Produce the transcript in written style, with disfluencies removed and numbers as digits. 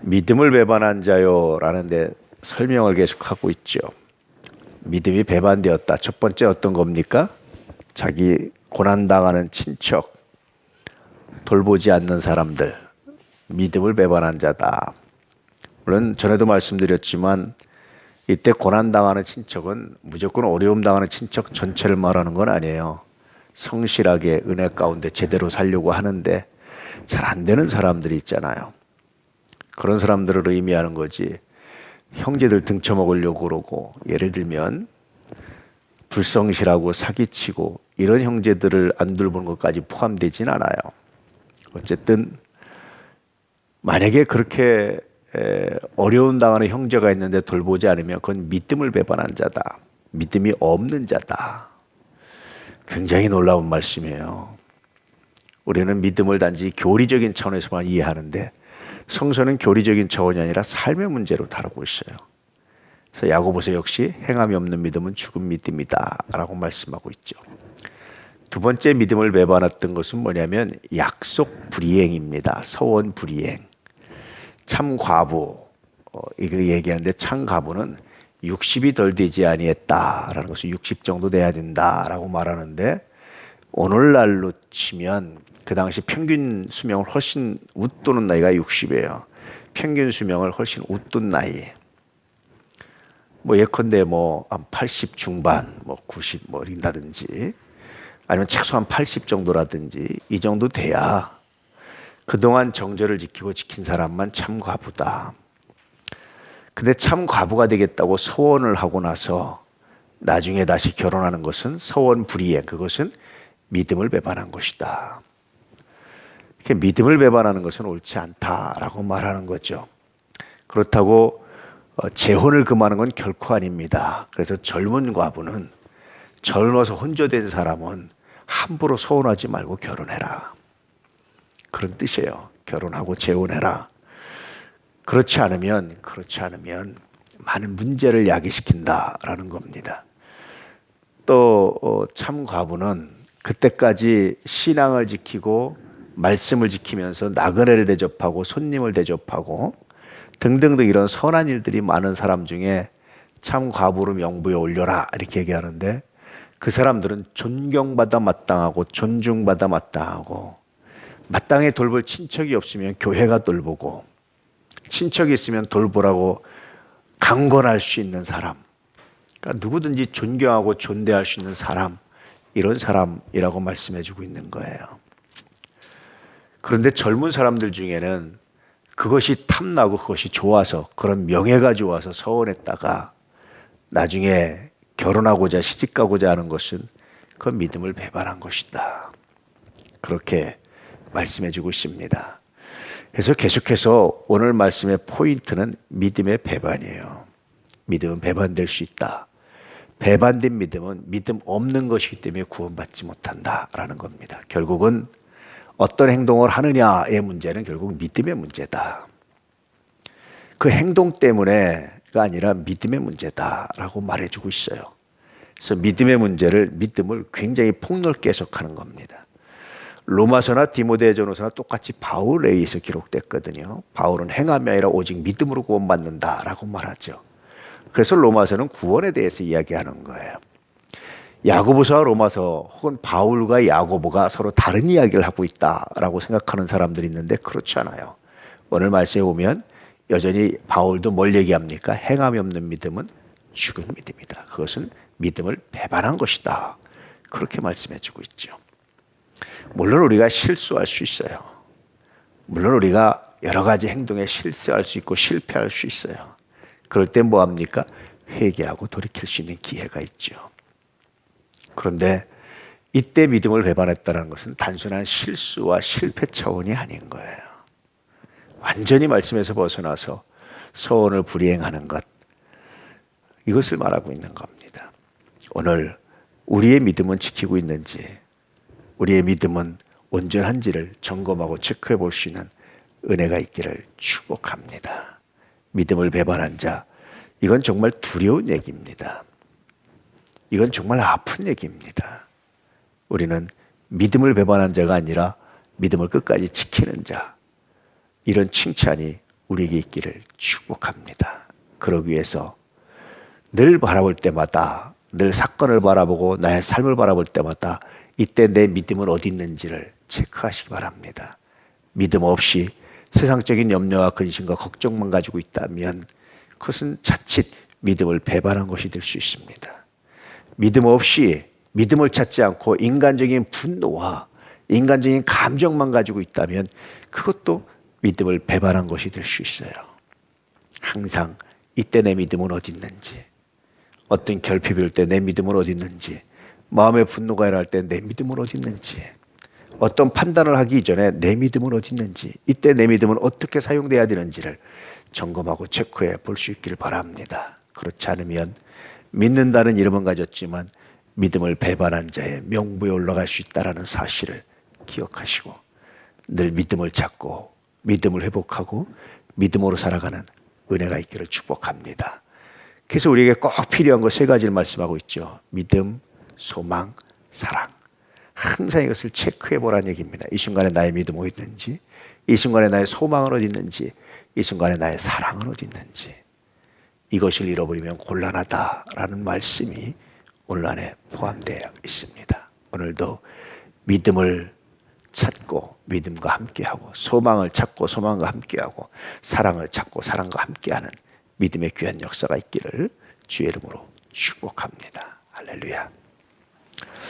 믿음을 배반한 자요 라는데 설명을 계속하고 있죠. 믿음이 배반되었다. 첫 번째 어떤 겁니까? 자기 고난당하는 친척, 돌보지 않는 사람들, 믿음을 배반한 자다. 물론 전에도 말씀드렸지만 이때 고난당하는 친척은 무조건 어려움 당하는 친척 전체를 말하는 건 아니에요. 성실하게 은혜 가운데 제대로 살려고 하는데 잘 안 되는 사람들이 있잖아요. 그런 사람들을 의미하는 거지. 형제들 등쳐먹으려고 그러고, 예를 들면 불성실하고 사기치고 이런 형제들을 안 돌보는 것까지 포함되진 않아요. 어쨌든 만약에 그렇게 어려움 당하는 형제가 있는데 돌보지 않으면 그건 믿음을 배반한 자다. 믿음이 없는 자다. 굉장히 놀라운 말씀이에요. 우리는 믿음을 단지 교리적인 차원에서만 이해하는데 성서는 교리적인 차원이 아니라 삶의 문제로 다루고 있어요. 그래서 야고보서 역시 행함이 없는 믿음은 죽은 믿음이다 라고 말씀하고 있죠. 두 번째 믿음을 배반했던 것은 뭐냐면 약속 불이행입니다. 서원 불이행. 참 과부, 이걸 얘기하는데 참 과부는 60이 덜 되지 아니했다라는 것은 60 정도 돼야 된다라고 말하는데, 오늘날로 치면 그 당시 평균 수명을 훨씬 웃도는 나이가 60이에요. 평균 수명을 훨씬 웃돈 나이. 뭐 예컨대 한 80 중반, 90 이런다든지, 아니면 최소한 80 정도라든지 이 정도 돼야 그동안 정절을 지키고 지킨 사람만 참 과부다. 근데 참 과부가 되겠다고 서원을 하고 나서 나중에 다시 결혼하는 것은 서원 불이행, 그것은 믿음을 배반한 것이다. 이렇게 믿음을 배반하는 것은 옳지 않다라고 말하는 거죠. 그렇다고 재혼을 금하는 건 결코 아닙니다. 그래서 젊은 과부는, 젊어서 혼조된 사람은 함부로 서운하지 말고 결혼해라. 그런 뜻이에요. 결혼하고 재혼해라. 그렇지 않으면 많은 문제를 야기시킨다라는 겁니다. 또 참 과부는 그때까지 신앙을 지키고 말씀을 지키면서 나그네를 대접하고 손님을 대접하고 등등등 이런 선한 일들이 많은 사람 중에 참 과부를 명부에 올려라 이렇게 얘기하는데, 그 사람들은 존경받아 마땅하고 존중받아 마땅하고, 마땅히 돌볼 친척이 없으면 교회가 돌보고, 친척이 있으면 돌보라고 강권할 수 있는 사람, 그러니까 누구든지 존경하고 존대할 수 있는 사람, 이런 사람이라고 말씀해주고 있는 거예요. 그런데 젊은 사람들 중에는 그것이 탐나고 그것이 좋아서, 그런 명예가 좋아서 서원했다가 나중에 결혼하고자 시집가고자 하는 것은 그건 믿음을 배반한 것이다. 그렇게 말씀해주고 있습니다. 그래서 계속해서 오늘 말씀의 포인트는 믿음의 배반이에요. 믿음은 배반될 수 있다. 배반된 믿음은 믿음 없는 것이기 때문에 구원받지 못한다라는 겁니다. 결국은 어떤 행동을 하느냐의 문제는 결국 믿음의 문제다. 그 행동 때문에가 아니라 믿음의 문제다라고 말해주고 있어요. 그래서 믿음을 굉장히 폭넓게 해석하는 겁니다. 로마서나 디모데전서나 똑같이 바울에 의해서 기록됐거든요. 바울은 행함이 아니라 오직 믿음으로 구원받는다라고 말하죠. 그래서 로마서는 구원에 대해서 이야기하는 거예요. 야고보서와 로마서, 혹은 바울과 야고보가 서로 다른 이야기를 하고 있다라고 생각하는 사람들이 있는데 그렇지 않아요. 오늘 말씀에 보면 여전히 바울도 뭘 얘기합니까? 행함이 없는 믿음은 죽은 믿음이다. 그것은 믿음을 배반한 것이다. 그렇게 말씀해주고 있죠. 물론 우리가 실수할 수 있어요. 물론 우리가 여러 가지 행동에 실수할 수 있고 실패할 수 있어요. 그럴 때 뭐 합니까? 회개하고 돌이킬 수 있는 기회가 있죠. 그런데 이때 믿음을 배반했다는 것은 단순한 실수와 실패 차원이 아닌 거예요. 완전히 말씀에서 벗어나서 서원을 불이행하는 것, 이것을 말하고 있는 겁니다. 오늘 우리의 믿음은 지키고 있는지, 우리의 믿음은 온전한지를 점검하고 체크해 볼 수 있는 은혜가 있기를 축복합니다. 믿음을 배반한 자, 이건 정말 두려운 얘기입니다. 이건 정말 아픈 얘기입니다. 우리는 믿음을 배반한 자가 아니라 믿음을 끝까지 지키는 자, 이런 칭찬이 우리에게 있기를 축복합니다. 그러기 위해서 늘 바라볼 때마다, 늘 사건을 바라보고 나의 삶을 바라볼 때마다 이때 내 믿음은 어디 있는지를 체크하시기 바랍니다. 믿음 없이 세상적인 염려와 근심과 걱정만 가지고 있다면 그것은 자칫 믿음을 배반한 것이 될 수 있습니다. 믿음 없이, 믿음을 찾지 않고 인간적인 분노와 인간적인 감정만 가지고 있다면 그것도 믿음을 배반한 것이 될 수 있어요. 항상 이때 내 믿음은 어디 있는지, 어떤 결핍이 올 때 내 믿음은 어디 있는지, 마음의 분노가 일어날 때 내 믿음은 어디 있는지, 어떤 판단을 하기 이전에 내 믿음은 어디 있는지, 이때 내 믿음은 어떻게 사용돼야 되는지를 점검하고 체크해 볼 수 있기를 바랍니다. 그렇지 않으면 믿는다는 이름은 가졌지만 믿음을 배반한 자의 명부에 올라갈 수 있다는 사실을 기억하시고 늘 믿음을 찾고 믿음을 회복하고 믿음으로 살아가는 은혜가 있기를 축복합니다. 그래서 우리에게 꼭 필요한 것 세 가지를 말씀하고 있죠. 믿음, 소망, 사랑. 항상 이것을 체크해 보라는 얘기입니다. 이 순간에 나의 믿음은 어디 있는지, 이 순간에 나의 소망은 어디 있는지, 이 순간에 나의 사랑은 어디 있는지. 이것을 잃어버리면 곤란하다라는 말씀이 오늘 안에 포함되어 있습니다. 오늘도 믿음을 찾고 믿음과 함께하고, 소망을 찾고 소망과 함께하고, 사랑을 찾고 사랑과 함께하는 믿음의 귀한 역사가 있기를 주의 이름으로 축복합니다. 할렐루야.